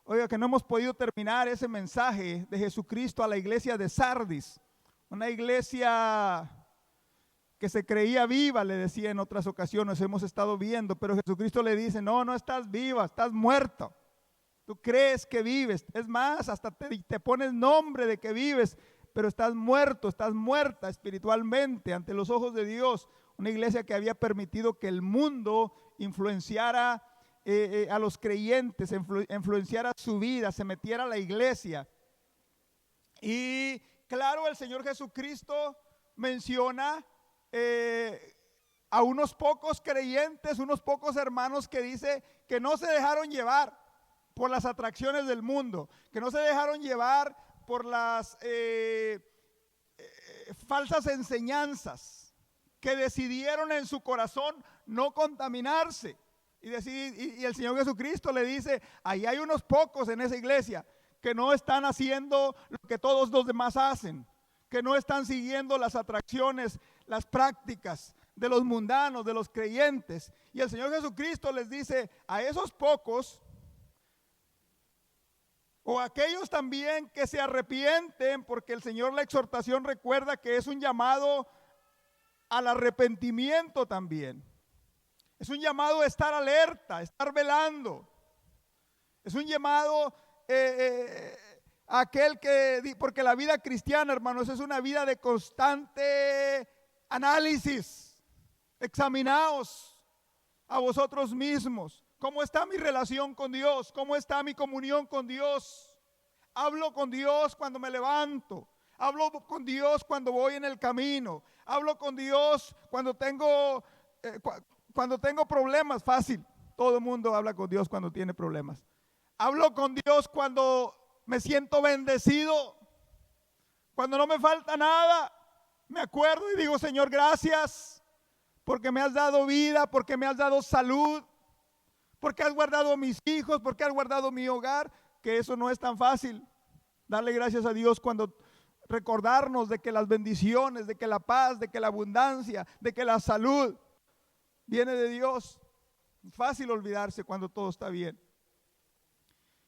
Oiga, que no hemos podido terminar ese mensaje de Jesucristo a la iglesia de Sardis. Una iglesia que se creía viva, le decía en otras ocasiones, hemos estado viendo, pero Jesucristo le dice, no, no estás viva, estás muerto. Tú crees que vives, es más, hasta te pones nombre de que vives, pero estás muerto, estás muerta espiritualmente ante los ojos de Dios. Una iglesia que había permitido que el mundo influenciara a los creyentes, influenciara su vida, se metiera a la iglesia. Y claro, el Señor Jesucristo menciona a unos pocos creyentes, unos pocos hermanos que dice que no se dejaron llevar por las atracciones del mundo, que no se dejaron llevar por las falsas enseñanzas, que decidieron en su corazón no contaminarse. Y el Señor Jesucristo le dice, ahí hay unos pocos en esa iglesia que no están haciendo lo que todos los demás hacen, que no están siguiendo las atracciones, las prácticas de los mundanos, de los creyentes. Y el Señor Jesucristo les dice a esos pocos, o aquellos también que se arrepienten, porque el Señor, la exhortación recuerda que es un llamado al arrepentimiento también. Es un llamado a estar alerta, a estar velando. Es un llamado a aquel que, porque la vida cristiana, hermanos, es una vida de constante análisis. Examinaos a vosotros mismos. ¿Cómo está mi relación con Dios? ¿Cómo está mi comunión con Dios? Hablo con Dios cuando me levanto. Hablo con Dios cuando voy en el camino. Hablo con Dios cuando tengo problemas. Fácil. Todo el mundo habla con Dios cuando tiene problemas. Hablo con Dios cuando me siento bendecido. Cuando no me falta nada. Me acuerdo y digo, Señor, gracias. Porque me has dado vida, porque me has dado salud. Porque has guardado a mis hijos, porque has guardado mi hogar, que eso no es tan fácil. Darle gracias a Dios cuando recordarnos de que las bendiciones, de que la paz, de que la abundancia, de que la salud viene de Dios. Es fácil olvidarse cuando todo está bien.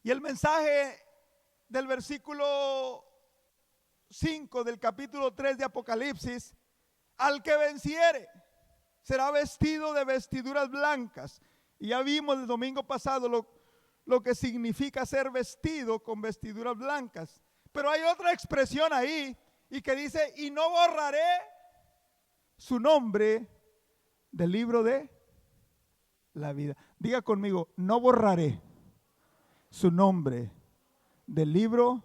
Y el mensaje del versículo 5 del capítulo 3 de Apocalipsis, al que venciere será vestido de vestiduras blancas. Y ya vimos el domingo pasado lo que significa ser vestido con vestiduras blancas. Pero hay otra expresión ahí y que dice, y no borraré su nombre del libro de la vida. Diga conmigo, no borraré su nombre del libro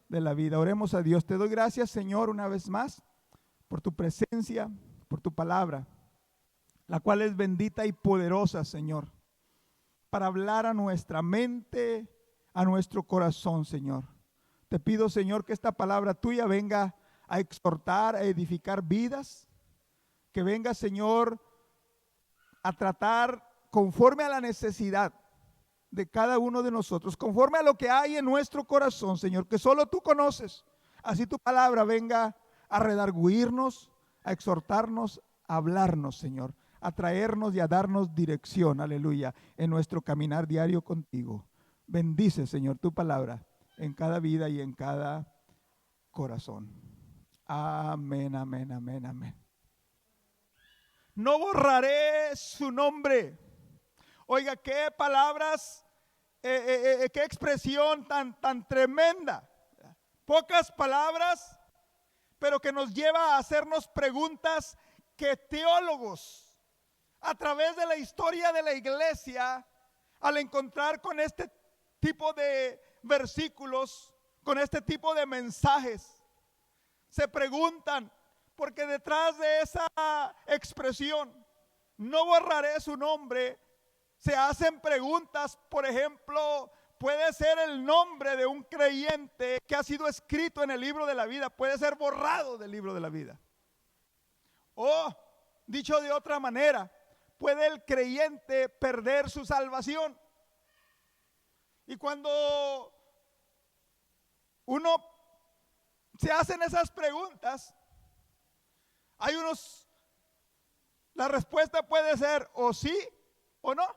de la vida. Oremos a Dios. Te doy gracias, Señor, una vez más por tu presencia, por tu palabra, la cual es bendita y poderosa, Señor, para hablar a nuestra mente, a nuestro corazón, Señor. Te pido, Señor, que esta palabra tuya venga a exhortar, a edificar vidas, que venga, Señor, a tratar conforme a la necesidad de cada uno de nosotros, conforme a lo que hay en nuestro corazón, Señor, que solo tú conoces. Así tu palabra venga a redarguirnos, a exhortarnos, a hablarnos, Señor, a traernos y a darnos dirección, aleluya, en nuestro caminar diario contigo. Bendice, Señor, tu palabra en cada vida y en cada corazón. Amén, amén, amén, amén. No borraré su nombre. Oiga, qué palabras, qué expresión tan tremenda. Pocas palabras, pero que nos lleva a hacernos preguntas que teólogos, a través de la historia de la iglesia, al encontrar con este tipo de versículos, con este tipo de mensajes, se preguntan, porque detrás de esa expresión, no borraré su nombre, se hacen preguntas. Por ejemplo, puede ser el nombre de un creyente que ha sido escrito en el libro de la vida, puede ser borrado del libro de la vida. O, dicho de otra manera, puede el creyente perder su salvación. Y cuando uno se hacen esas preguntas, la respuesta puede ser o sí o no.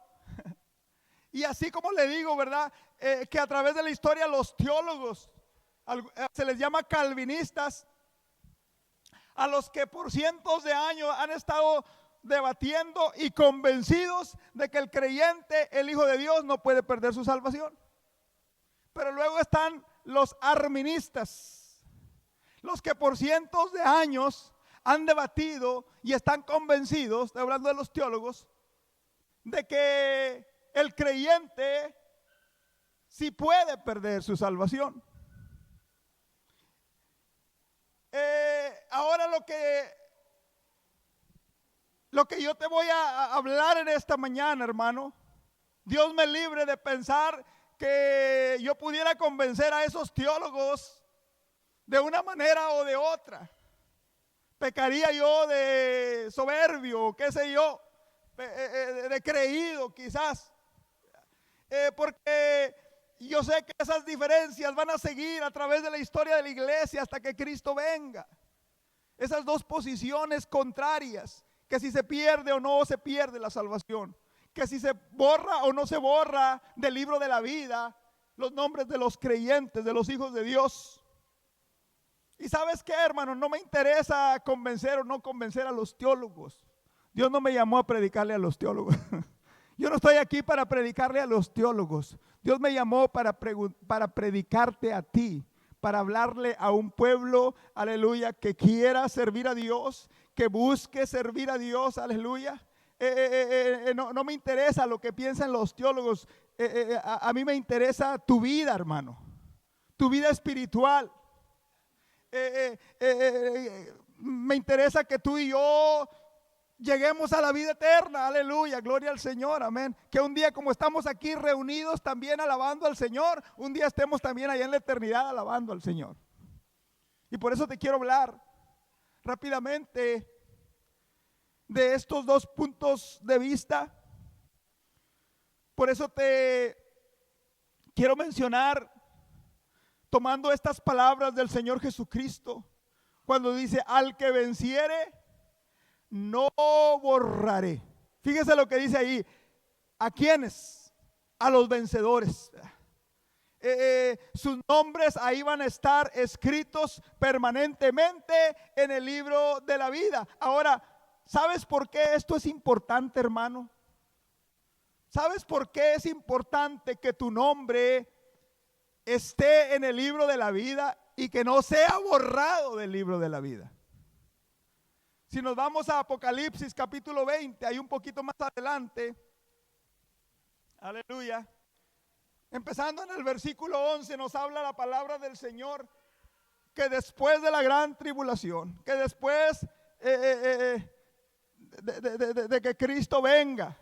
Y así como le digo, ¿verdad? que a través de la historia los teólogos, se les llama calvinistas, a los que por cientos de años han estado debatiendo y convencidos de que el creyente, el Hijo de Dios, no puede perder su salvación. Pero luego están los arministas, los que por cientos de años han debatido y están convencidos, estoy hablando de los teólogos, de que el creyente sí puede perder su salvación. Ahora lo que yo te voy a hablar en esta mañana, hermano, Dios me libre de pensar que yo pudiera convencer a esos teólogos de una manera o de otra. Pecaría yo de soberbio, qué sé yo, de creído quizás, porque yo sé que esas diferencias van a seguir a través de la historia de la iglesia hasta que Cristo venga. Esas dos posiciones contrarias, que si se pierde o no se pierde la salvación, que si se borra o no se borra del libro de la vida los nombres de los creyentes, de los hijos de Dios. Y ¿sabes qué, hermano? No me interesa convencer o no convencer a los teólogos. Dios no me llamó a predicarle a los teólogos. Yo no estoy aquí para predicarle a los teólogos. Dios me llamó para predicarte a ti, para hablarle a un pueblo, aleluya, que quiera servir a Dios, que busque servir a Dios, aleluya. No me interesa lo que piensan los teólogos. A mí me interesa tu vida, hermano, tu vida espiritual. Me interesa que tú y yo lleguemos a la vida eterna, aleluya, gloria al Señor, amén. Que un día, como estamos aquí reunidos también alabando al Señor, un día estemos también allá en la eternidad alabando al Señor. Y por eso te quiero hablar rápidamente de estos dos puntos de vista. Por eso te quiero mencionar, tomando estas palabras del Señor Jesucristo, cuando dice: al que venciere, no borraré. Fíjese lo que dice ahí. ¿A quiénes? A los vencedores. Sus nombres ahí van a estar escritos permanentemente en el libro de la vida. Ahora, ¿sabes por qué esto es importante, hermano? ¿Sabes por qué es importante que tu nombre esté en el libro de la vida y que no sea borrado del libro de la vida? Si nos vamos a Apocalipsis capítulo 20, hay un poquito más adelante, aleluya, empezando en el versículo 11, nos habla la palabra del Señor que después de la gran tribulación, que después de que Cristo venga,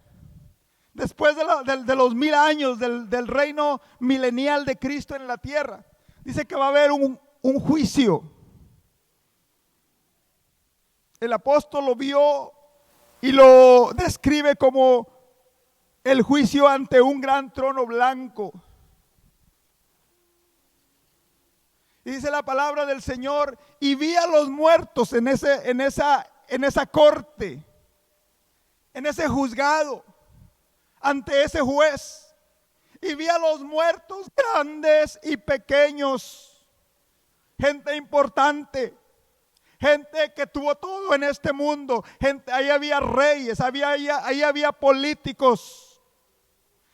después de los 1000 años del reino milenial de Cristo en la tierra, dice que va a haber un juicio. El apóstol lo vio y lo describe como el juicio ante un gran trono blanco. Y dice la palabra del Señor: y vi a los muertos en esa corte, en ese juzgado, ante ese juez. Y vi a los muertos, grandes y pequeños, gente importante, gente que tuvo todo en este mundo. Gente, ahí había reyes, ahí había políticos.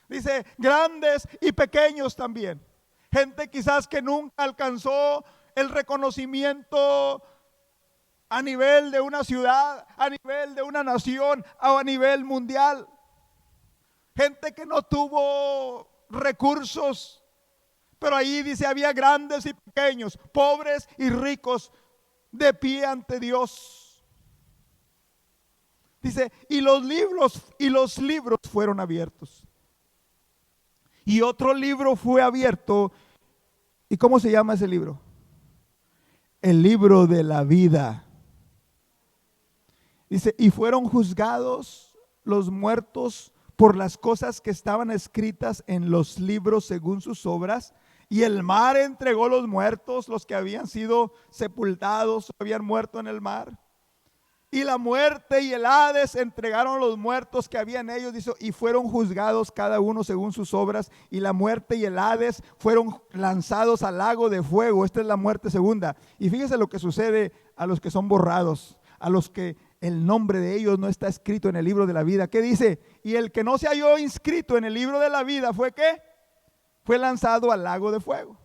Dice, grandes y pequeños también. Gente quizás que nunca alcanzó el reconocimiento a nivel de una ciudad, a nivel de una nación o a nivel mundial. Gente que no tuvo recursos, pero ahí dice había grandes y pequeños, pobres y ricos, de pie ante Dios. Dice, y los libros fueron abiertos. Y otro libro fue abierto. ¿Y cómo se llama ese libro? El libro de la vida. Dice, y fueron juzgados los muertos por las cosas que estaban escritas en los libros según sus obras. Y el mar entregó los muertos, los que habían sido sepultados, habían muerto en el mar. Y la muerte y el Hades entregaron los muertos que había en ellos, dice, y fueron juzgados cada uno según sus obras. Y la muerte y el Hades fueron lanzados al lago de fuego. Esta es la muerte segunda. Y fíjese lo que sucede a los que son borrados, a los que el nombre de ellos no está escrito en el libro de la vida. ¿Qué dice? Y el que no se halló inscrito en el libro de la vida fue ¿qué? Fue lanzado al lago de fuego.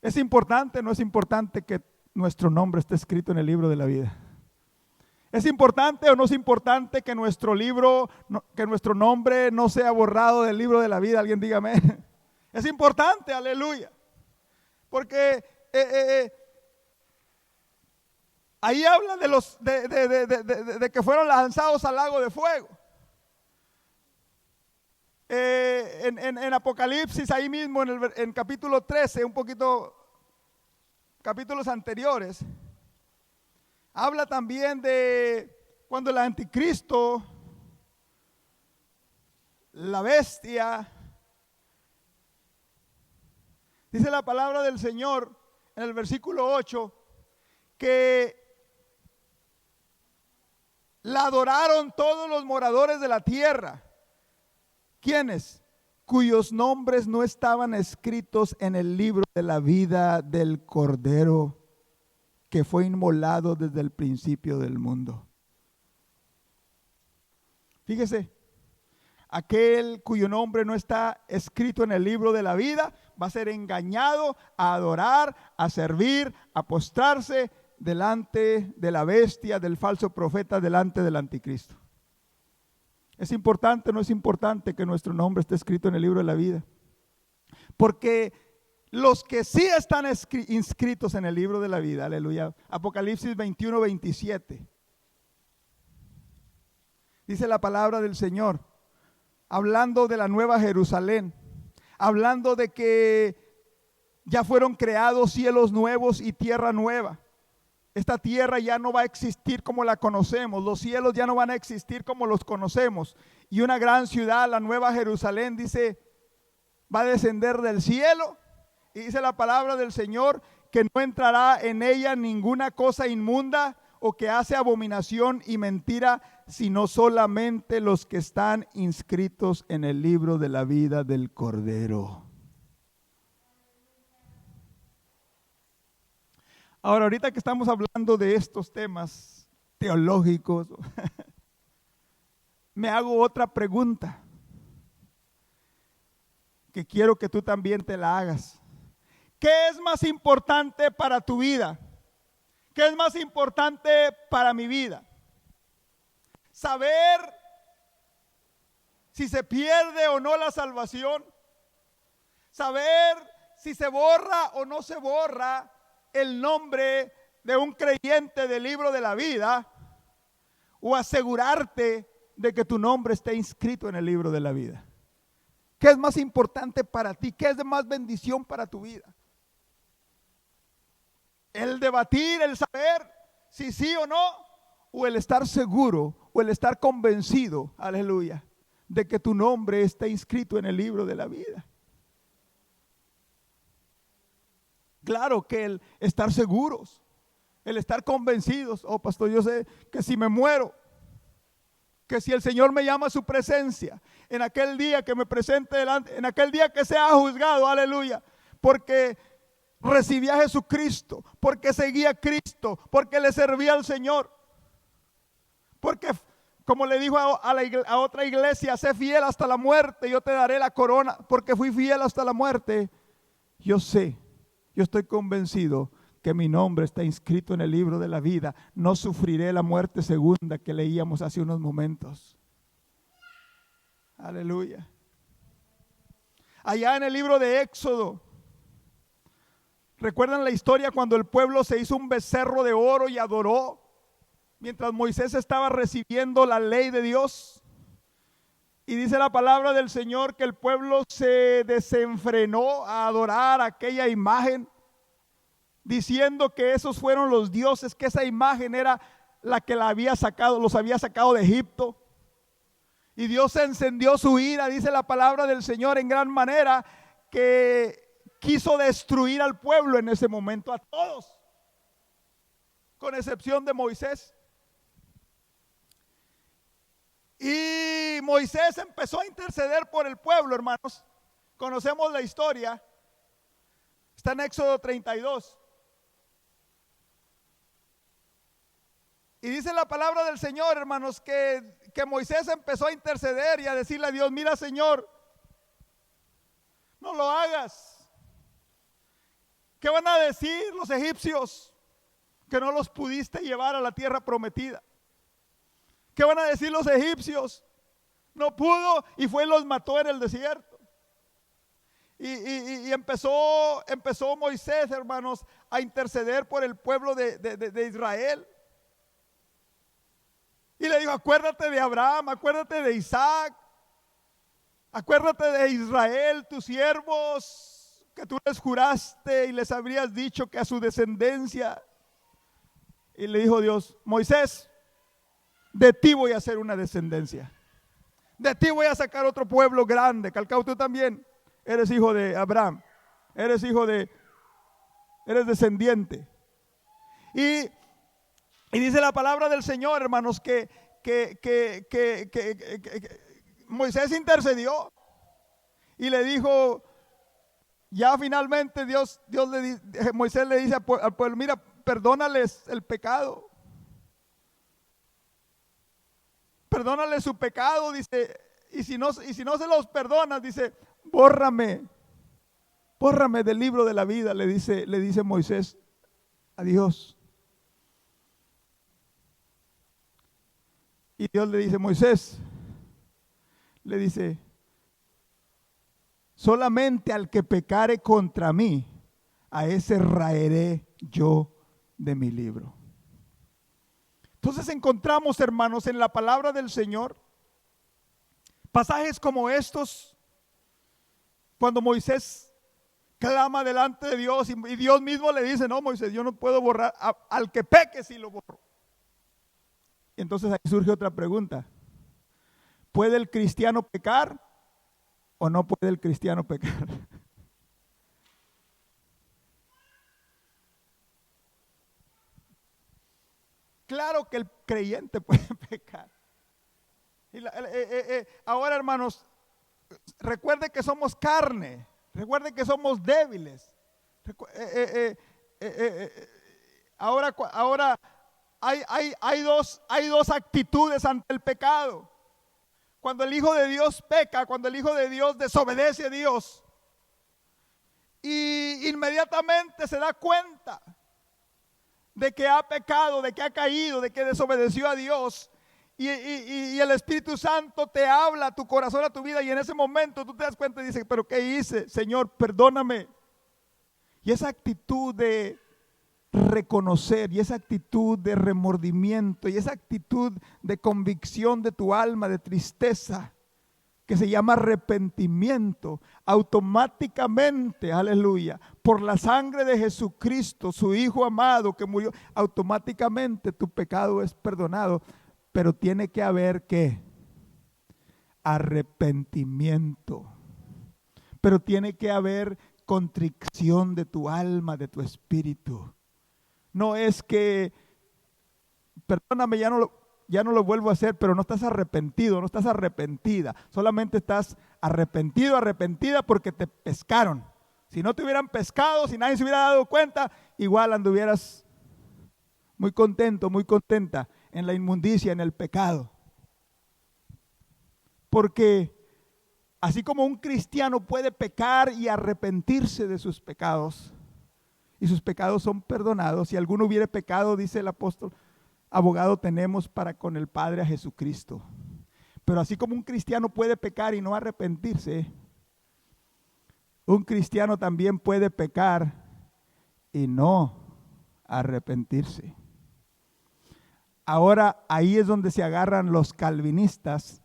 ¿Es importante o no es importante que nuestro nombre esté escrito en el libro de la vida? ¿Es importante o no es importante que nuestro libro, que nuestro nombre no sea borrado del libro de la vida? Alguien dígame. Es importante, aleluya. Porque ahí habla de los de que fueron lanzados al lago de fuego. En Apocalipsis, ahí mismo en capítulo 13, un poquito, capítulos anteriores, habla también de cuando el anticristo, la bestia, dice la palabra del Señor en el versículo 8, que la adoraron todos los moradores de la tierra. ¿Quiénes? Cuyos nombres no estaban escritos en el libro de la vida del Cordero que fue inmolado desde el principio del mundo. Fíjese, aquel cuyo nombre no está escrito en el libro de la vida va a ser engañado a adorar, a servir, a postrarse delante de la bestia, del falso profeta, delante del anticristo. ¿Es importante o no es importante que nuestro nombre esté escrito en el libro de la vida? Porque los que sí están inscritos en el libro de la vida, aleluya, Apocalipsis 21, 27, dice la palabra del Señor, hablando de la nueva Jerusalén, hablando de que ya fueron creados cielos nuevos y tierra nueva. Esta tierra ya no va a existir como la conocemos, los cielos ya no van a existir como los conocemos. Y una gran ciudad, la nueva Jerusalén, dice, va a descender del cielo. Y dice la palabra del Señor que no entrará en ella ninguna cosa inmunda o que hace abominación y mentira, sino solamente los que están inscritos en el libro de la vida del Cordero. Ahora, ahorita que estamos hablando de estos temas teológicos, me hago otra pregunta que quiero que tú también te la hagas. ¿Qué es más importante para tu vida? ¿Qué es más importante para mi vida? ¿Saber si se pierde o no la salvación? ¿Saber si se borra o no se borra el nombre de un creyente del libro de la vida? ¿O asegurarte de que tu nombre esté inscrito en el libro de la vida? ¿Qué es más importante para ti? ¿Qué es de más bendición para tu vida? ¿El debatir, el saber si sí o no? ¿O el estar seguro o el estar convencido, aleluya, de que tu nombre está inscrito en el libro de la vida? Claro que el estar seguros, el estar convencidos, oh pastor, yo sé que si me muero, que si el Señor me llama a su presencia, en aquel día que me presente delante, en aquel día que sea juzgado, aleluya, porque recibí a Jesucristo, porque seguía a Cristo, porque le servía al Señor, porque como le dijo a otra iglesia, sé fiel hasta la muerte, yo te daré la corona, porque fui fiel hasta la muerte. Yo sé, yo estoy convencido que mi nombre está inscrito en el libro de la vida. No sufriré la muerte segunda que leíamos hace unos momentos. Aleluya. Allá en el libro de Éxodo, ¿recuerdan la historia cuando el pueblo se hizo un becerro de oro y adoró? Mientras Moisés estaba recibiendo la ley de Dios. Y dice la palabra del Señor que el pueblo se desenfrenó a adorar aquella imagen, diciendo que esos fueron los dioses, que esa imagen era la que los había sacado de Egipto. Y Dios encendió su ira, dice la palabra del Señor, en gran manera, que quiso destruir al pueblo en ese momento, a todos. con excepción de Moisés. Y Moisés empezó a interceder por el pueblo, hermanos. Conocemos la historia. Está en Éxodo 32. Y dice la palabra del Señor, hermanos, que Moisés empezó a interceder y a decirle a Dios: mira, Señor, no lo hagas. ¿Qué van a decir los egipcios? Que no los pudiste llevar a la tierra prometida. ¿Qué van a decir los egipcios? No pudo y fue y los mató en el desierto. Y empezó Moisés, hermanos, a interceder por el pueblo de Israel. Y le dijo: acuérdate de Abraham, acuérdate de Isaac, acuérdate de Israel, tus siervos, que tú les juraste y les habrías dicho que a su descendencia. Y le dijo Dios: Moisés, de ti voy a hacer una descendencia. De ti voy a sacar otro pueblo grande. Calcao, tú también eres hijo de Abraham. Eres descendiente. Y dice la palabra del Señor, hermanos, que Moisés intercedió. Y le dijo, ya finalmente Moisés le dice al pueblo: mira, perdónales el pecado. Perdónale su pecado, dice, y si no se los perdonas, dice, bórrame del libro de la vida, le dice Moisés a Dios. Y Dios le dice: Moisés, le dice, solamente al que pecare contra mí, a ese raeré yo de mi libro. Entonces encontramos, hermanos, en la palabra del Señor pasajes como estos, cuando Moisés clama delante de Dios y Dios mismo le dice: no, Moisés, yo no puedo borrar, al que peque si lo borro. Y entonces ahí surge otra pregunta: ¿puede el cristiano pecar o no puede el cristiano pecar? Claro que el creyente puede pecar. Ahora, hermanos, recuerde que somos carne, recuerde que somos débiles. Ahora hay dos actitudes ante el pecado. Cuando el Hijo de Dios peca, cuando el Hijo de Dios desobedece a Dios, y inmediatamente se da cuenta de que ha pecado, de que ha caído, de que desobedeció a Dios, y el Espíritu Santo te habla a tu corazón, a tu vida, y en ese momento tú te das cuenta y dices: pero ¿qué hice? Señor, perdóname. Y esa actitud de reconocer, y esa actitud de remordimiento, y esa actitud de convicción de tu alma, de tristeza, que se llama arrepentimiento, automáticamente, aleluya, por la sangre de Jesucristo, su Hijo amado que murió, automáticamente tu pecado es perdonado. Pero tiene que haber ¿qué? Arrepentimiento. Pero tiene que haber contrición de tu alma, de tu espíritu. No es que, perdóname, ya no lo vuelvo a hacer, pero no estás arrepentido, no estás arrepentida. Solamente estás arrepentido, arrepentida porque te pescaron. Si no te hubieran pescado, si nadie se hubiera dado cuenta, igual anduvieras muy contento, muy contenta en la inmundicia, en el pecado. Porque así como un cristiano puede pecar y arrepentirse de sus pecados, y sus pecados son perdonados, si alguno hubiere pecado, dice el apóstol, abogado tenemos para con el Padre, a Jesucristo. Pero así como un cristiano puede pecar y no arrepentirse, un cristiano también puede pecar y no arrepentirse. Ahora ahí es donde se agarran los calvinistas,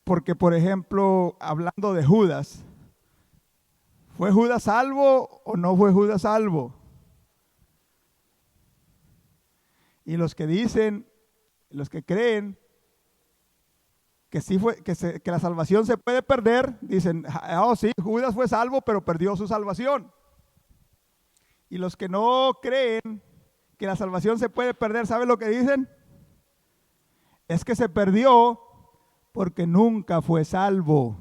porque por ejemplo, hablando de Judas, ¿fue Judas salvo o no fue Judas salvo? Y los que dicen, los que creen que sí fue, que la salvación se puede perder, dicen: oh sí, Judas fue salvo, pero perdió su salvación. Y los que no creen que la salvación se puede perder, ¿saben lo que dicen? Es que se perdió porque nunca fue salvo.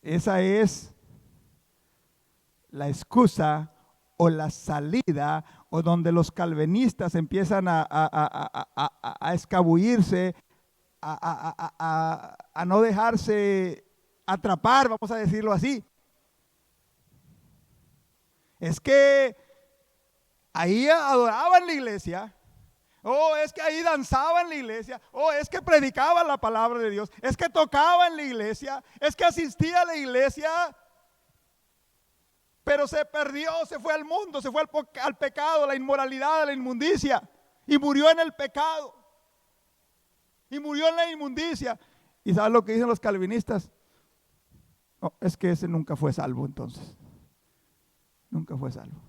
Esa es la excusa o la salida, o donde los calvinistas empiezan a escabullirse, a no dejarse atrapar, vamos a decirlo así. Es que ahí adoraban la iglesia, es que ahí danzaban en la iglesia, es que predicaban la palabra de Dios, es que tocaban en la iglesia, es que asistía a la iglesia, pero se perdió, se fue al mundo, se fue al pecado, a la inmoralidad, a la inmundicia, y murió en el pecado, y murió en la inmundicia. ¿Y sabes lo que dicen los calvinistas? No, es que ese nunca fue salvo entonces. Nunca fue salvo.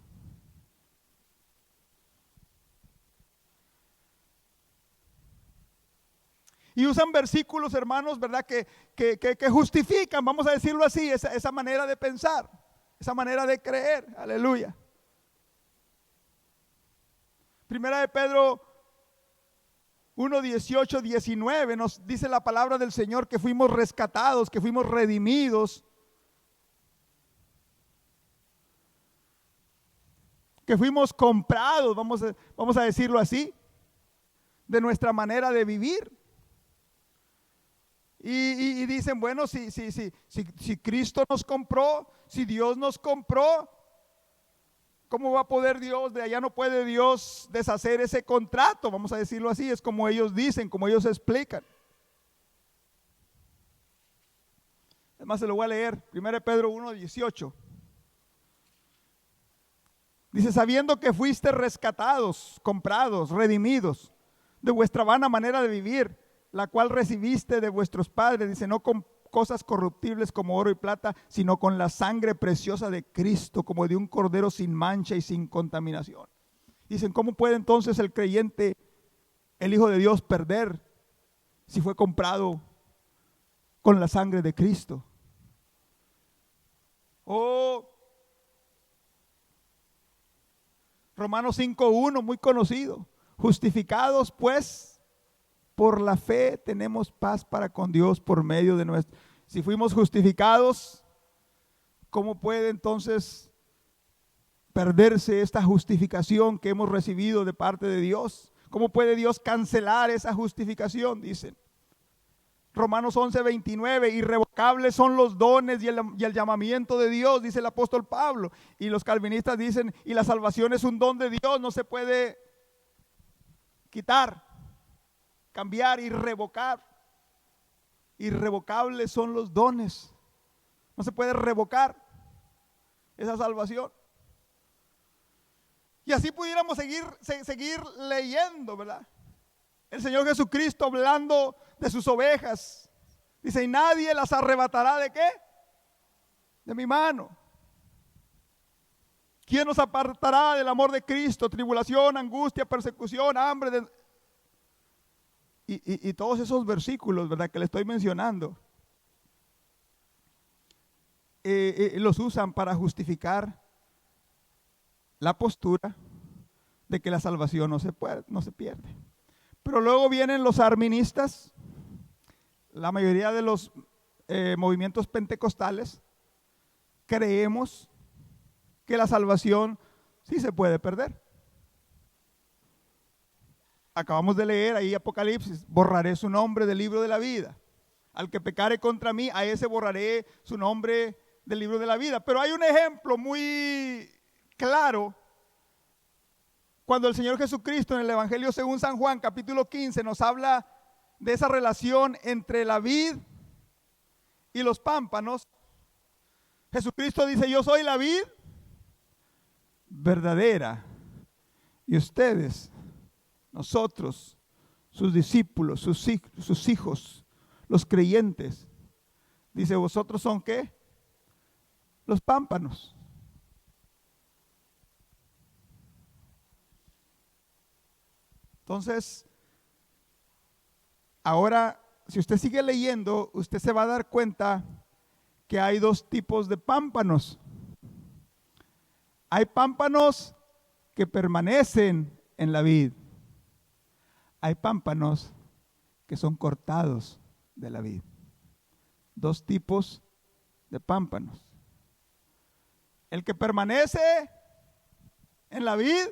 Y usan versículos, hermanos, ¿verdad? Que justifican, vamos a decirlo así, esa manera de pensar, esa manera de creer. Aleluya. Primera de Pedro 1, 18, 19 nos dice la palabra del Señor que fuimos rescatados, que fuimos redimidos, que fuimos comprados, vamos a decirlo así, de nuestra manera de vivir. Y dicen, bueno, si Cristo nos compró, si Dios nos compró, ¿cómo va a poder Dios? De allá no puede Dios deshacer ese contrato, vamos a decirlo así, es como ellos dicen, como ellos explican. Además se lo voy a leer, 1 Pedro 1, 18. Dice, sabiendo que fuiste rescatados, comprados, redimidos de vuestra vana manera de vivir, la cual recibiste de vuestros padres, dice, no con cosas corruptibles como oro y plata, sino con la sangre preciosa de Cristo, como de un cordero sin mancha y sin contaminación. Dicen, ¿cómo puede entonces el creyente, el Hijo de Dios, perder si fue comprado con la sangre de Cristo? Romanos 5:1, muy conocido. Justificados pues por la fe tenemos paz para con Dios por medio de nuestro. Si fuimos justificados, ¿cómo puede entonces perderse esta justificación que hemos recibido de parte de Dios? ¿Cómo puede Dios cancelar esa justificación? Dicen. Romanos 11:29, irrevocables son los dones y el llamamiento de Dios, dice el apóstol Pablo. Y los calvinistas dicen, y la salvación es un don de Dios, no se puede quitar, cambiar y revocar. Irrevocables son los dones. No se puede revocar esa salvación. Y así pudiéramos seguir leyendo, ¿verdad? El Señor Jesucristo hablando de sus ovejas. Dice, y nadie las arrebatará ¿de qué? De mi mano. ¿Quién nos apartará del amor de Cristo? Tribulación, angustia, persecución, hambre. Y todos esos versículos, ¿verdad?, que le estoy mencionando, los usan para justificar la postura de que la salvación no se pierde. Pero luego vienen los arministas, la mayoría de los movimientos pentecostales, creemos que la salvación sí se puede perder. Acabamos de leer ahí Apocalipsis, borraré su nombre del libro de la vida. Al que pecare contra mí, a ese borraré su nombre del libro de la vida. Pero hay un ejemplo muy claro cuando el Señor Jesucristo en el Evangelio según San Juan, capítulo 15, nos habla de esa relación entre la vid y los pámpanos. Jesucristo dice, yo soy la vid verdadera y ustedes, nosotros, sus discípulos, sus hijos, los creyentes, dice, ¿vosotros son qué? Los pámpanos. Entonces, ahora, si usted sigue leyendo, usted se va a dar cuenta que hay dos tipos de pámpanos. Hay pámpanos que permanecen en la vid. Hay pámpanos que son cortados de la vid. Dos tipos de pámpanos. El que permanece en la vid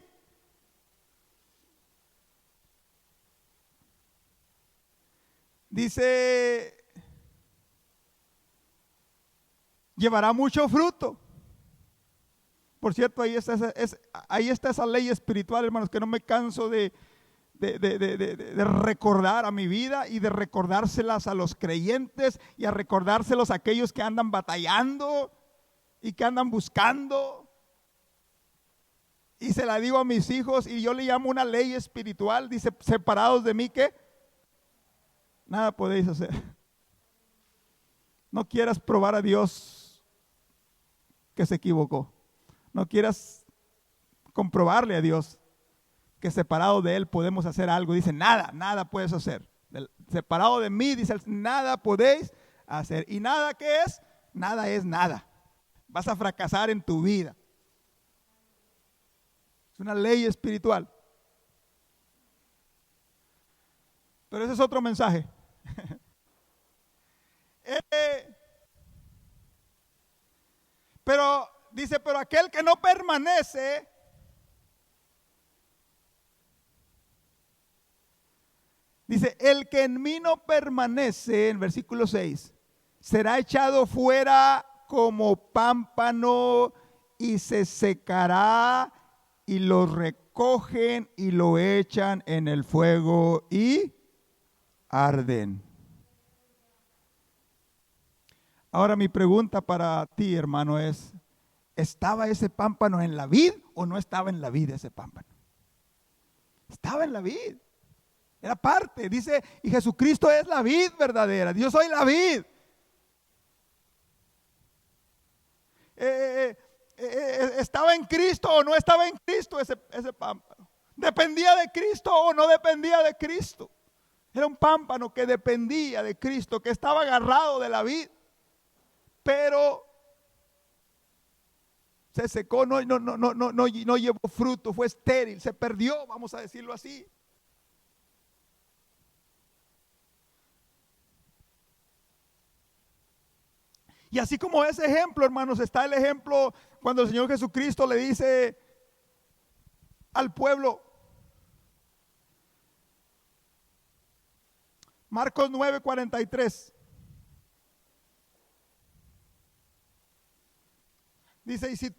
dice, llevará mucho fruto. Por cierto, ahí está esa ley espiritual, hermanos, que no me canso de recordar a mi vida y de recordárselas a los creyentes y a recordárselos a aquellos que andan batallando y que andan buscando. Y se la digo a mis hijos y yo le llamo una ley espiritual. Dice, separados de mí, ¿qué? Nada podéis hacer. No quieras probar a Dios que se equivocó. No quieras comprobarle a Dios que separado de Él podemos hacer algo. Dice, nada puedes hacer. Separado de mí, dice, nada podéis hacer. ¿Y nada qué es? Nada es nada. Vas a fracasar en tu vida. Es una ley espiritual. Pero ese es otro mensaje. Pero dice, pero aquel que no permanece, dice, el que en mí no permanece, en versículo 6, será echado fuera como pámpano y se secará, y lo recogen y lo echan en el fuego y arden. Ahora mi pregunta para ti, hermano, es, ¿estaba ese pámpano en la vid o no estaba en la vid ese pámpano? Estaba en la vid. Era parte, dice, y Jesucristo es la vid verdadera. Yo soy la vid. ¿Estaba en Cristo o no estaba en Cristo ese pámpano? ¿Dependía de Cristo o no dependía de Cristo? Era un pámpano que dependía de Cristo, que estaba agarrado de la vid. Pero se secó, no llevó fruto, fue estéril, se perdió, vamos a decirlo así. Y así como ese ejemplo, hermanos, está el ejemplo cuando el Señor Jesucristo le dice al pueblo, Marcos 9:43. Dice, y si,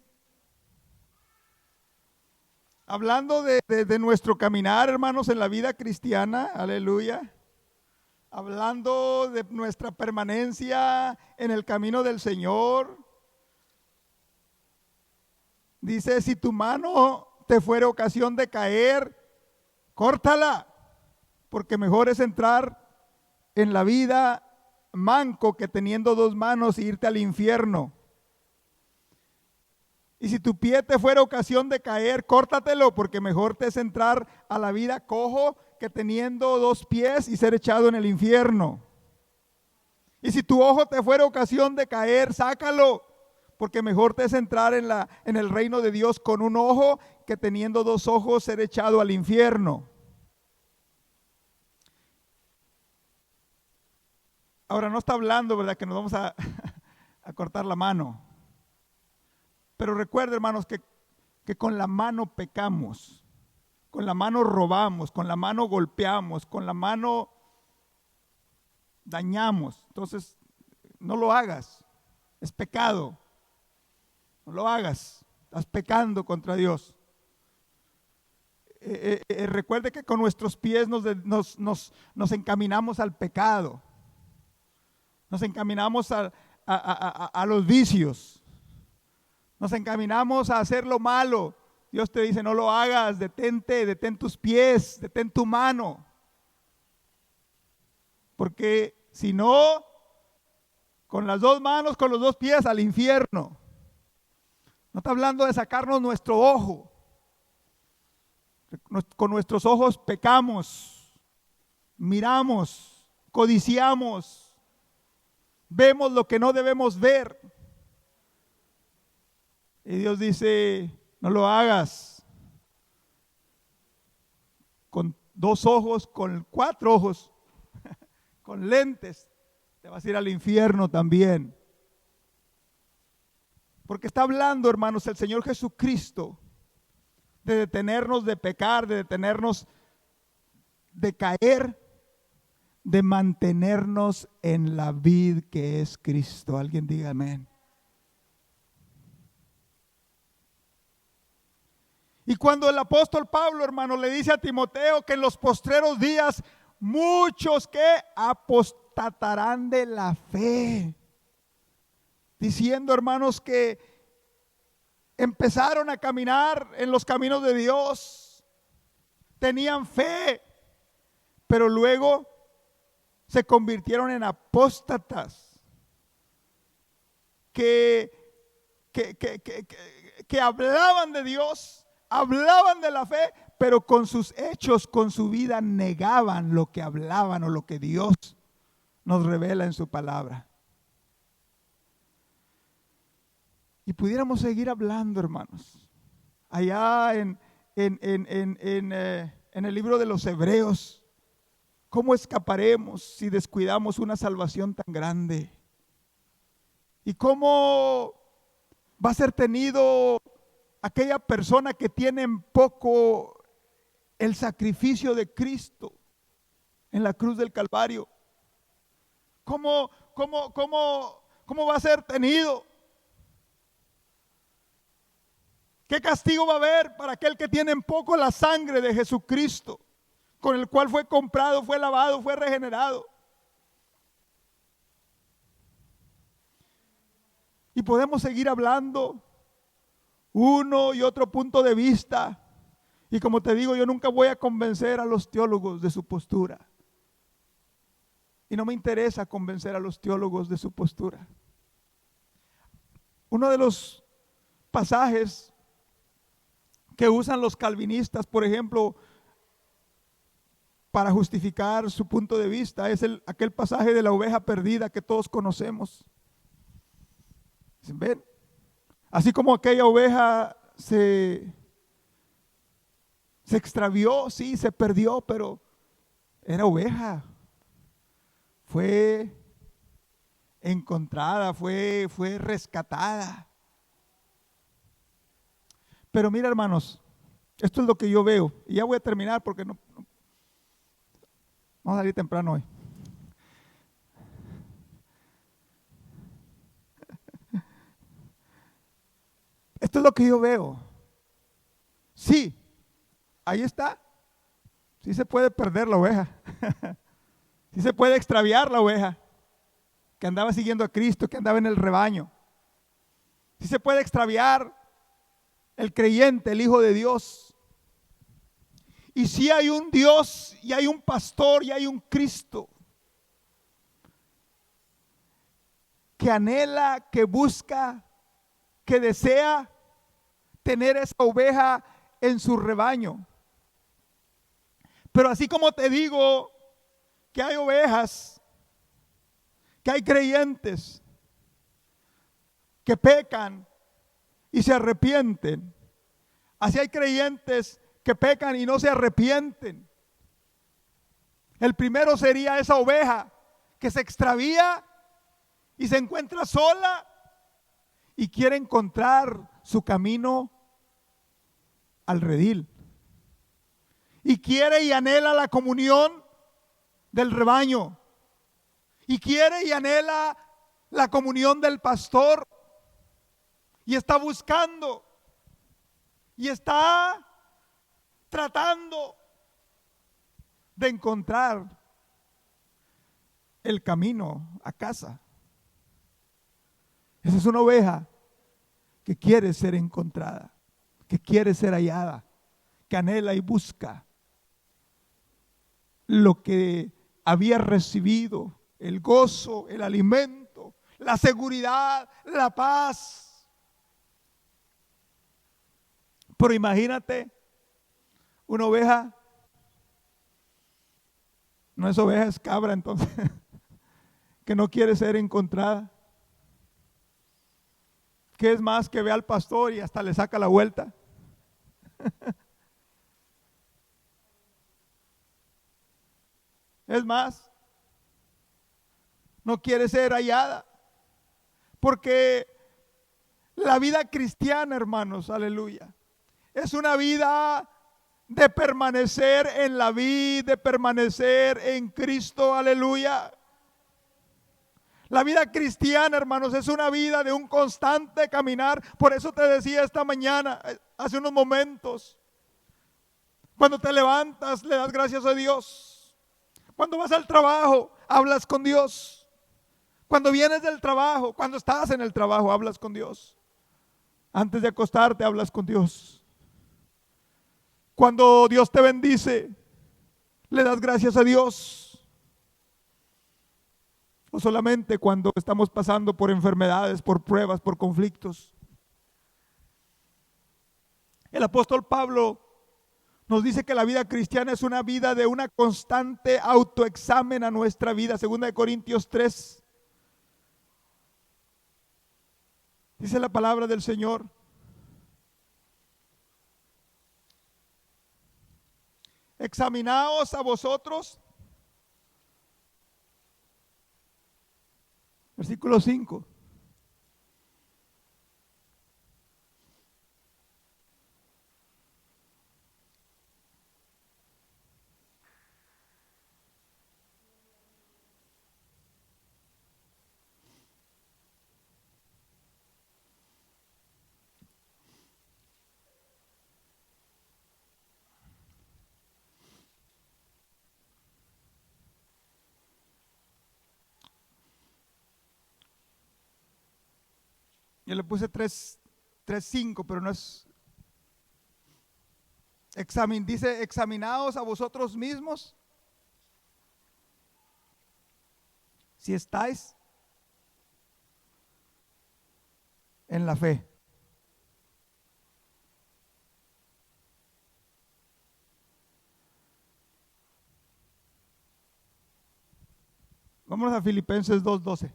hablando de nuestro caminar, hermanos, en la vida cristiana, aleluya, hablando de nuestra permanencia en el camino del Señor, dice, si tu mano te fuere ocasión de caer, córtala, porque mejor es entrar en la vida manco que teniendo dos manos e irte al infierno. Y si tu pie te fuera ocasión de caer, córtatelo, porque mejor te es entrar a la vida cojo que teniendo dos pies y ser echado en el infierno. Y si tu ojo te fuera ocasión de caer, sácalo, porque mejor te es entrar en el reino de Dios con un ojo que teniendo dos ojos ser echado al infierno. Ahora no está hablando, ¿verdad?, que nos vamos a cortar la mano. Pero recuerda, hermanos, que con la mano pecamos, con la mano robamos, con la mano golpeamos, con la mano dañamos. Entonces, no lo hagas, es pecado. No lo hagas, estás pecando contra Dios. Recuerde que con nuestros pies nos encaminamos al pecado, nos encaminamos a los vicios. Nos encaminamos a hacer lo malo. Dios te dice, no lo hagas, detén tus pies, detén tu mano. Porque si no, con las dos manos, con los dos pies al infierno. No está hablando de sacarnos nuestro ojo. Con nuestros ojos pecamos, miramos, codiciamos, vemos lo que no debemos ver. Y Dios dice, No lo hagas con 2 ojos, con 4 ojos, con lentes. Te vas a ir al infierno también. Porque está hablando, hermanos, el Señor Jesucristo de detenernos de pecar, de detenernos de caer, de mantenernos en la vid que es Cristo. Alguien diga amén. Y cuando el apóstol Pablo, hermano, le dice a Timoteo que en los postreros días muchos que apostatarán de la fe, diciendo, hermanos, que empezaron a caminar en los caminos de Dios, tenían fe, pero luego se convirtieron en apóstatas que hablaban de Dios, hablaban de la fe, pero con sus hechos, con su vida, negaban lo que hablaban o lo que Dios nos revela en su palabra. Y pudiéramos seguir hablando, hermanos. Allá en el libro de los Hebreos, ¿cómo escaparemos si descuidamos una salvación tan grande? ¿Y cómo va a ser tenido aquella persona que tiene en poco el sacrificio de Cristo en la cruz del Calvario? ¿Cómo va a ser tenido? ¿Qué castigo va a haber para aquel que tiene en poco la sangre de Jesucristo, con el cual fue comprado, fue lavado, fue regenerado? Y podemos seguir hablando uno y otro punto de vista. Y como te digo, yo nunca voy a convencer a los teólogos de su postura. Y no me interesa convencer a los teólogos de su postura. Uno de los pasajes que usan los calvinistas, por ejemplo, para justificar su punto de vista, es aquel pasaje de la oveja perdida que todos conocemos. ¿Ven? Así como aquella oveja se extravió, sí, se perdió, pero era oveja. Fue encontrada, fue rescatada. Pero mira, hermanos, esto es lo que yo veo. Y ya voy a terminar porque no vamos a salir temprano hoy. Esto es lo que yo veo. Sí, ahí está. Sí se puede perder la oveja. Sí se puede extraviar la oveja que andaba siguiendo a Cristo, que andaba en el rebaño. Sí se puede extraviar el creyente, el Hijo de Dios. Y si hay un Dios y hay un pastor y hay un Cristo que anhela, que busca, que desea tener esa oveja en su rebaño. Pero así como te digo que hay ovejas, que hay creyentes que pecan y se arrepienten, así hay creyentes que pecan y no se arrepienten. El primero sería esa oveja que se extravía y se encuentra sola y quiere encontrar su camino al redil. Y quiere y anhela la comunión del rebaño. Y quiere y anhela la comunión del pastor. Y está buscando. Y está tratando de encontrar el camino a casa. Esa es una oveja que quiere ser encontrada, que quiere ser hallada, que anhela y busca lo que había recibido, el gozo, el alimento, la seguridad, la paz. Pero imagínate una oveja, no es oveja, es cabra entonces, que no quiere ser encontrada. ¿Qué es más que ve al pastor y hasta le saca la vuelta? Es más, no quiere ser hallada. Porque la vida cristiana, hermanos, aleluya, es una vida de permanecer en la vida, de permanecer en Cristo, aleluya. La vida cristiana, hermanos, es una vida de un constante caminar. Por eso te decía esta mañana, hace unos momentos, cuando te levantas, le das gracias a Dios. Cuando vas al trabajo, hablas con Dios. Cuando vienes del trabajo, cuando estás en el trabajo, hablas con Dios. Antes de acostarte, hablas con Dios. Cuando Dios te bendice, le das gracias a Dios. O solamente cuando estamos pasando por enfermedades, por pruebas, por conflictos. El apóstol Pablo nos dice que la vida cristiana es una vida de una constante autoexamen a nuestra vida. 2 Corintios 3. Dice la palabra del Señor. Examinaos a vosotros. Versículo 5. Yo le puse 3:5, pero no es. Dice, examinaos a vosotros mismos si estáis en la fe. Vámonos a Filipenses 2:12.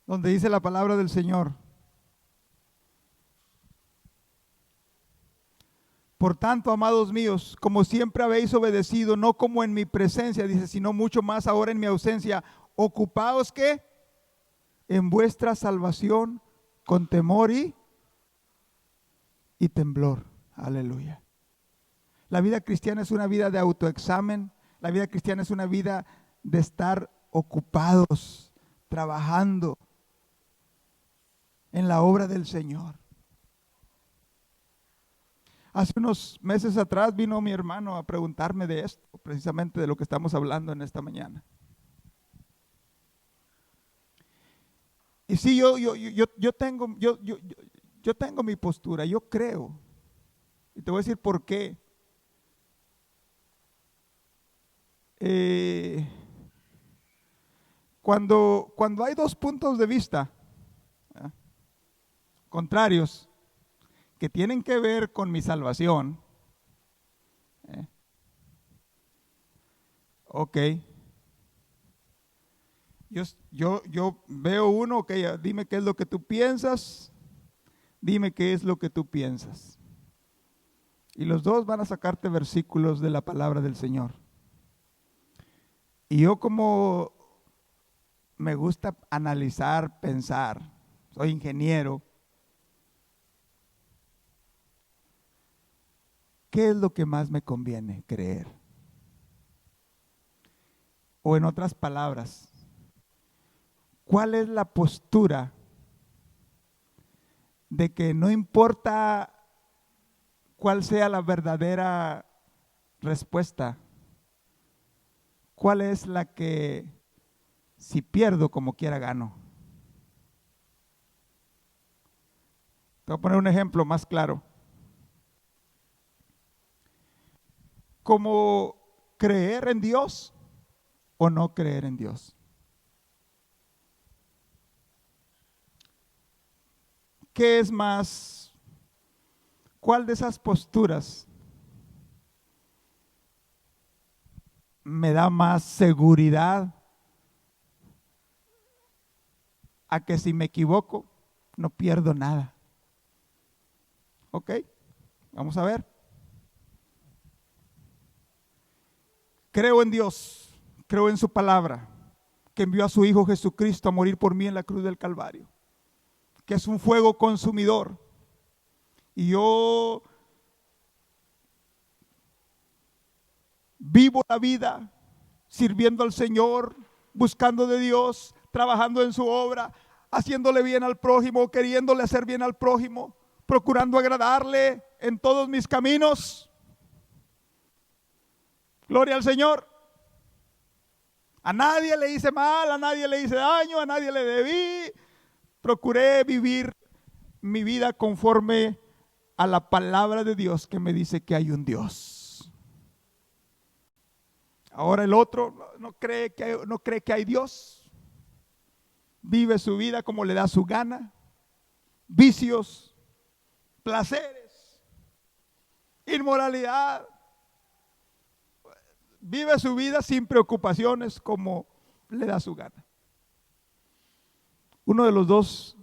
Donde dice la palabra del Señor. Por tanto, amados míos, como siempre habéis obedecido, no como en mi presencia, dice, sino mucho más ahora en mi ausencia, ocupaos que en vuestra salvación con temor y temblor. Aleluya. La vida cristiana es una vida de autoexamen. La vida cristiana es una vida de estar ocupados, trabajando en la obra del Señor. Hace unos meses atrás vino mi hermano a preguntarme de esto, precisamente de lo que estamos hablando en esta mañana. Y sí, yo tengo mi postura, yo creo. Y te voy a decir por qué. Cuando hay dos puntos de vista contrarios que tienen que ver con mi salvación, ok, yo veo uno, ok, dime qué es lo que tú piensas, dime qué es lo que tú piensas. Y los dos van a sacarte versículos de la palabra del Señor. Y yo, como me gusta analizar, pensar, soy ingeniero, ¿qué es lo que más me conviene creer? O en otras palabras, ¿cuál es la postura de que no importa cuál sea la verdadera respuesta? ¿Cuál es la que, si pierdo, como quiera gano? Te voy a poner un ejemplo más claro. Como creer en Dios o no creer en Dios. ¿Qué es más? ¿Cuál de esas posturas me da más seguridad a que si me equivoco no pierdo nada. ¿Ok? Vamos a ver. Creo en Dios, creo en su palabra, que envió a su Hijo Jesucristo a morir por mí en la cruz del Calvario, que es un fuego consumidor. Y yo vivo la vida sirviendo al Señor, buscando de Dios, trabajando en su obra, haciéndole bien al prójimo, queriéndole hacer bien al prójimo, procurando agradarle en todos mis caminos. Gloria al Señor. A nadie le hice mal, a nadie le hice daño, a nadie le debí. Procuré vivir mi vida conforme a la palabra de Dios que me dice que hay un Dios. Ahora el otro no cree que hay Dios. Vive su vida como le da su gana. Vicios, placeres, inmoralidad. Vive su vida sin preocupaciones como le da su gana. Uno de los dos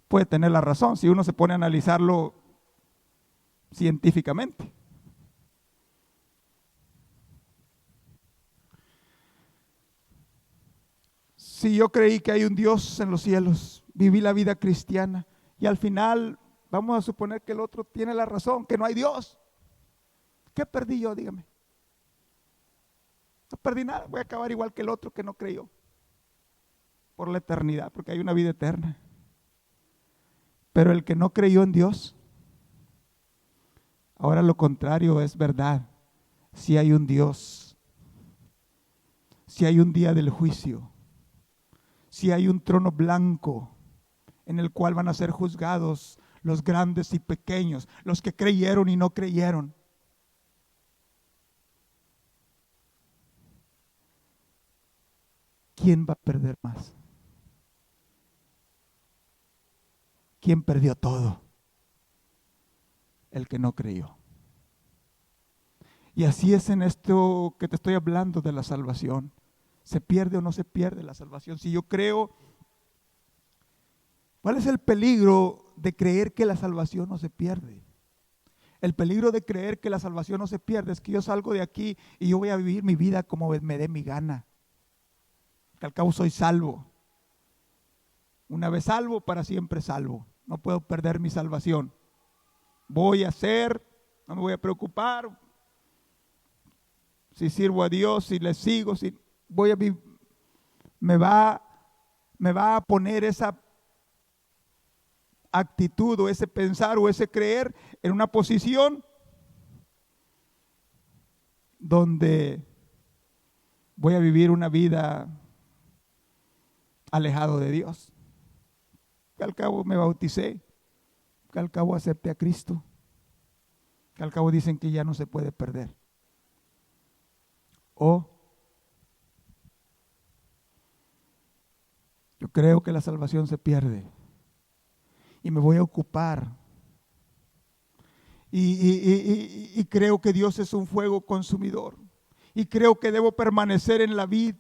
puede tener la razón si uno se pone a analizarlo científicamente. Si yo creí que hay un Dios en los cielos, viví la vida cristiana y al final vamos a suponer que el otro tiene la razón, que no hay Dios. ¿Qué perdí yo? Dígame. No perdí nada, voy a acabar igual que el otro que no creyó por la eternidad, porque hay una vida eterna. Pero el que no creyó en Dios, ahora lo contrario es verdad. Si hay un Dios, si hay un día del juicio, si hay un trono blanco en el cual van a ser juzgados los grandes y pequeños, los que creyeron y no creyeron. ¿Quién va a perder más? ¿Quién perdió todo? El que no creyó. Y así es en esto que te estoy hablando de la salvación. ¿Se pierde o no se pierde la salvación? Si yo creo, ¿cuál es el peligro de creer que la salvación no se pierde? El peligro de creer que la salvación no se pierde es que yo salgo de aquí y yo voy a vivir mi vida como me dé mi gana. Que al cabo soy salvo. Una vez salvo, para siempre salvo. No puedo perder mi salvación. Voy a hacer, no me voy a preocupar si sirvo a Dios, si le sigo, si voy a vivir, me va a poner esa actitud o ese pensar o ese creer en una posición donde voy a vivir una vida alejado de Dios. Que al cabo me bauticé, que al cabo acepté a Cristo, que al cabo dicen que ya no se puede perder. O yo creo que la salvación se pierde y me voy a ocupar y creo que Dios es un fuego consumidor y creo que debo permanecer en la vid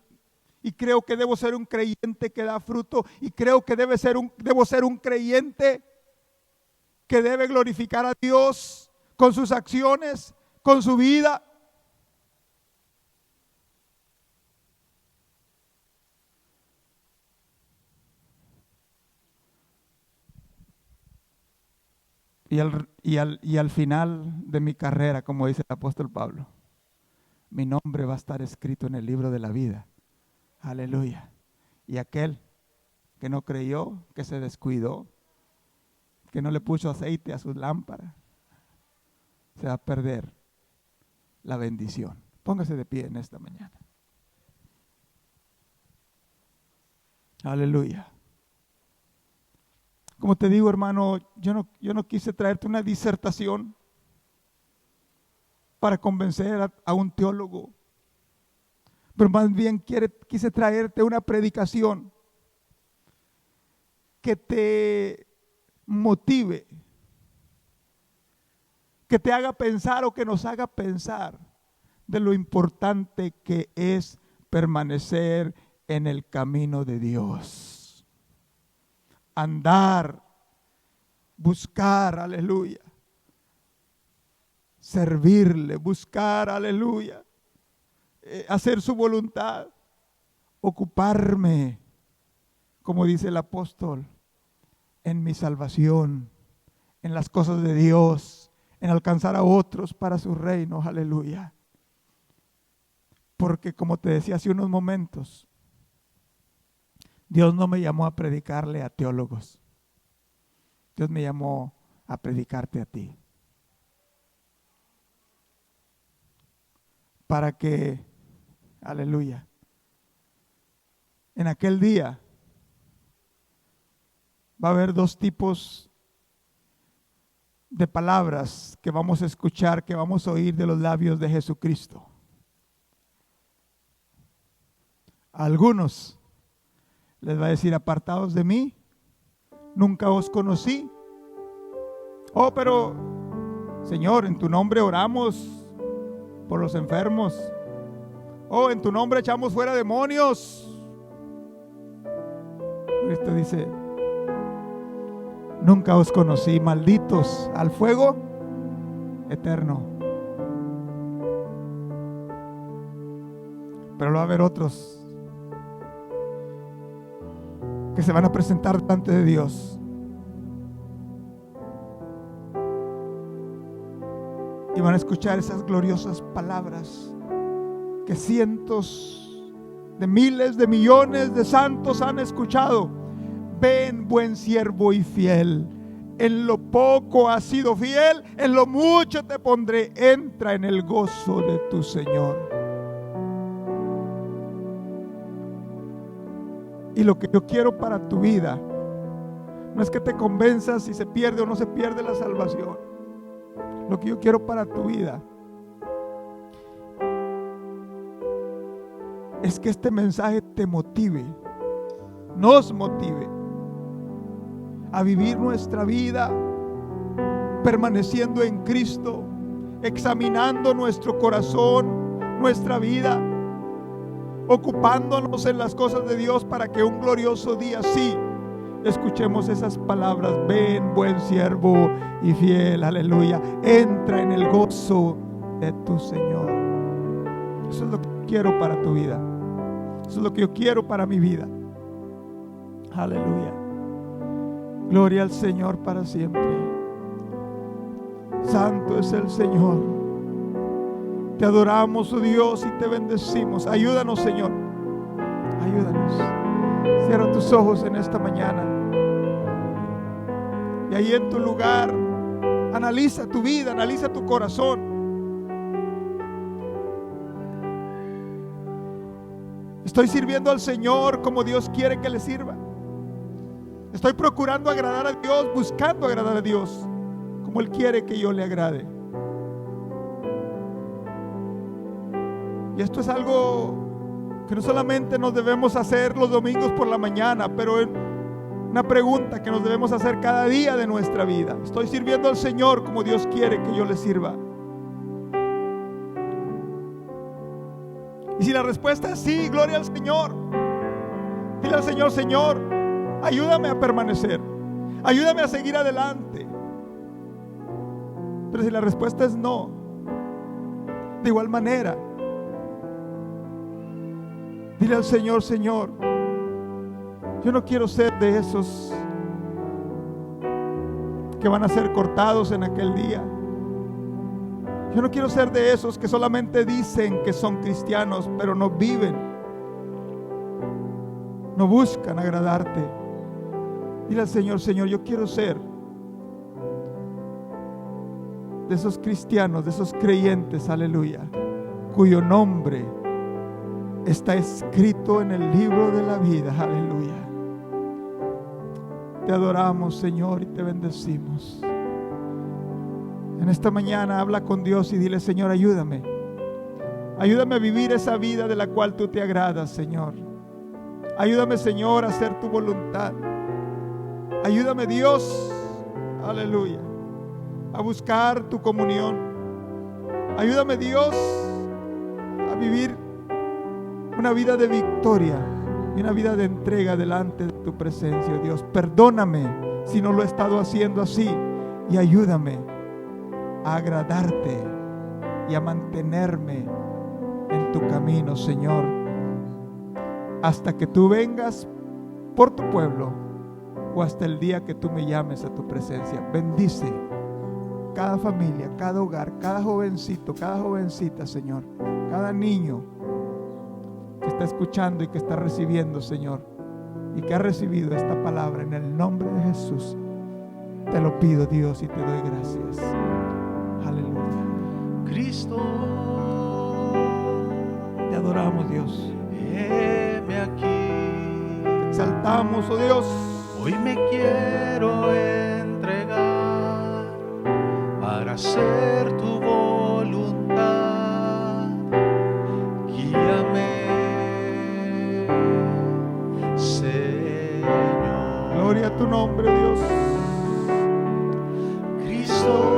y creo que debo ser un creyente que da fruto y creo que debo ser un creyente que debe glorificar a Dios con sus acciones, con su vida. Y al final de mi carrera, como dice el apóstol Pablo, mi nombre va a estar escrito en el libro de la vida. Aleluya. Y aquel que no creyó, que se descuidó, que no le puso aceite a sus lámparas, se va a perder la bendición. Póngase de pie en esta mañana. Aleluya. Como te digo, hermano, yo no quise traerte una disertación para convencer a un teólogo, pero más bien quise traerte una predicación que te motive, que te haga pensar o que nos haga pensar de lo importante que es permanecer en el camino de Dios. Andar, buscar, aleluya. Servirle, buscar, aleluya. Hacer su voluntad. Ocuparme, como dice el apóstol, en mi salvación, en las cosas de Dios, en alcanzar a otros para su reino, aleluya. Porque como te decía hace unos momentos, Dios no me llamó a predicarle a teólogos. Dios me llamó a predicarte a ti. Para que, aleluya, en aquel día va a haber dos tipos de palabras que vamos a escuchar, que vamos a oír de los labios de Jesucristo. A algunos les va a decir: apartados de mí, nunca os conocí. Oh, pero Señor, en tu nombre oramos por los enfermos. Oh, en tu nombre echamos fuera demonios. Cristo dice: nunca os conocí, malditos al fuego eterno. Pero va a haber otros que se van a presentar delante de Dios y van a escuchar esas gloriosas palabras que cientos de miles de millones de santos han escuchado. Ven, buen siervo y fiel, en lo poco has sido fiel, en lo mucho te pondré, entra en el gozo de tu Señor. Y lo que yo quiero para tu vida no es que te convenzas si se pierde o no se pierde la salvación. Lo que yo quiero para tu vida es que este mensaje te motive, nos motive a vivir nuestra vida permaneciendo en Cristo, examinando nuestro corazón, nuestra vida, ocupándonos en las cosas de Dios para que un glorioso día sí escuchemos esas palabras: ven, buen siervo y fiel, aleluya, entra en el gozo de tu Señor. Eso es lo que quiero para tu vida, eso es lo que yo quiero para mi vida. Aleluya, gloria al Señor para siempre. Santo es el Señor. Te adoramos, oh Dios, y te bendecimos. Ayúdanos, Señor. Ayúdanos. Cierra tus ojos en esta mañana. Y ahí en tu lugar, analiza tu vida, analiza tu corazón. Estoy sirviendo al Señor como Dios quiere que le sirva. Estoy procurando agradar a Dios, buscando agradar a Dios como Él quiere que yo le agrade. Y esto es algo que no solamente nos debemos hacer los domingos por la mañana, pero es una pregunta que nos debemos hacer cada día de nuestra vida. ¿Estoy sirviendo al Señor como Dios quiere que yo le sirva? Y si la respuesta es sí, gloria al Señor. Dile al Señor: Señor, ayúdame a permanecer, ayúdame a seguir adelante. Pero si la respuesta es no, de igual manera, dile al Señor: Señor, yo no quiero ser de esos que van a ser cortados en aquel día. Yo no quiero ser de esos que solamente dicen que son cristianos, pero no viven, no buscan agradarte. Dile al Señor: Señor, yo quiero ser de esos cristianos, de esos creyentes, aleluya, cuyo nombre está escrito en el libro de la vida, aleluya. Te adoramos, Señor, y te bendecimos. En esta mañana habla con Dios y dile: Señor, ayúdame. Ayúdame a vivir esa vida de la cual tú te agradas, Señor. Ayúdame, Señor, a hacer tu voluntad. Ayúdame, Dios, aleluya, a buscar tu comunión. Ayúdame, Dios, a vivir una vida de victoria y una vida de entrega delante de tu presencia, Dios. Perdóname si no lo he estado haciendo así y ayúdame a agradarte y a mantenerme en tu camino, Señor, hasta que tú vengas por tu pueblo o hasta el día que tú me llames a tu presencia. Bendice cada familia, cada hogar, cada jovencito, cada jovencita, Señor, cada niño que está escuchando y que está recibiendo, Señor, y que ha recibido esta palabra en el nombre de Jesús. Te lo pido, Dios, y te doy gracias. Aleluya. Cristo, te adoramos, Dios. heme aquí. Te exaltamos, oh Dios. Hoy me quiero entregar para hacer tu voluntad. Guíame, Señor. Gloria a tu nombre, Dios. Cristo,